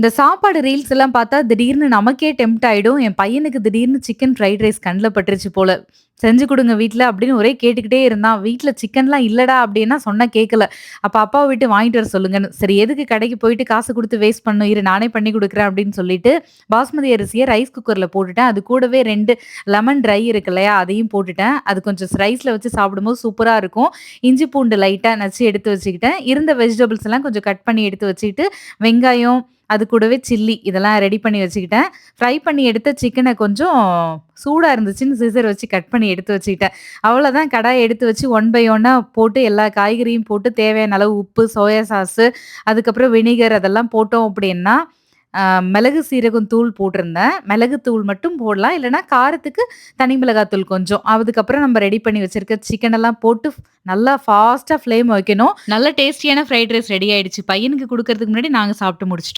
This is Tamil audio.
இந்த சாப்பாடு ரீல்ஸ் எல்லாம் பார்த்தா திடீர்னு நமக்கே டெம்ப்ட் ஆயிடும். என் பையனுக்கு திடீர்னு சிக்கன் ஃப்ரைட் ரைஸ் கண்ல பட்டுருச்சு போல. "செஞ்சு குடுங்க வீட்ல" அப்படின்னு ஒரே கேட்டுக்கிட்டே இருந்தான். வீட்ல சிக்கன்லாம் இல்லடா அப்படின்னா சொன்னா கேட்கல. அப்ப அப்பாவ விட்டு வாங்கிட்டு வர சொல்லுங்கன்னு. சரி எதுக்கு கடைக்கு போயிட்டு காசு குடுத்து வேஸ்ட் பண்ணணும். இரு நானே பண்ணி குடுக்குறேன் அப்படின்னு சொல்லிட்டு, பாஸ்மதி அரிசிய ரைஸ் குக்கர்ல போட்டுட்டேன். அது கூடவே 2 லெமன் ட்ரை இருக்கு இல்லையா? அதையும் போட்டுட்டேன். அது கொஞ்சம் ரைஸ்ல வச்சு சாப்பிடும்போது சூப்பரா இருக்கும். இஞ்சி பூண்டு லைட்டா நச்சு எடுத்து வச்சுக்கிட்டேன். இருந்த வெஜிடபிள்ஸ் எல்லாம் கொஞ்சம் கட் பண்ணி எடுத்து வச்சுக்கிட்டு, வெங்காயம் அது கூடவே சில்லி இதெல்லாம் ரெடி பண்ணி வச்சுக்கிட்டேன். ஃப்ரை பண்ணி எடுத்த சிக்கன கொஞ்சம் சூடா இருந்துச்சுன்னு சிசர் வச்சு கட் பண்ணி எடுத்து வச்சுக்கிட்டேன். அவ்வளோதான் கடாய எடுத்து வச்சு ஒன் பை ஒன்னா போட்டு எல்லா காய்கறியும் போட்டு தேவையான அளவு உப்பு, சோயா சாஸு, அதுக்கப்புறம் வினிகர் அதெல்லாம் போட்டோம் அப்படின்னா, அ மிளகு, சீரகம் தூள் போட்டிருந்தேன். மிளகு தூள் மட்டும் போடலாம். இல்லன்னா காரத்துக்கு தனி மிளகாய் தூள் கொஞ்சம். அதுக்கப்புறம் நம்ம ரெடி பண்ணி வச்சிருக்க சிக்கன் எல்லாம் போட்டு நல்லா ஃபாஸ்ட்டா ஃப்ளேம் வைக்கணும். நல்ல டேஸ்டியான ஃப்ரைட் ரைஸ் ரெடி ஆயிடுச்சு. பையனுக்கு குடுக்கறதுக்கு முன்னாடி நாங்க சாப்பிட்டு முடிச்சுட்டோம்.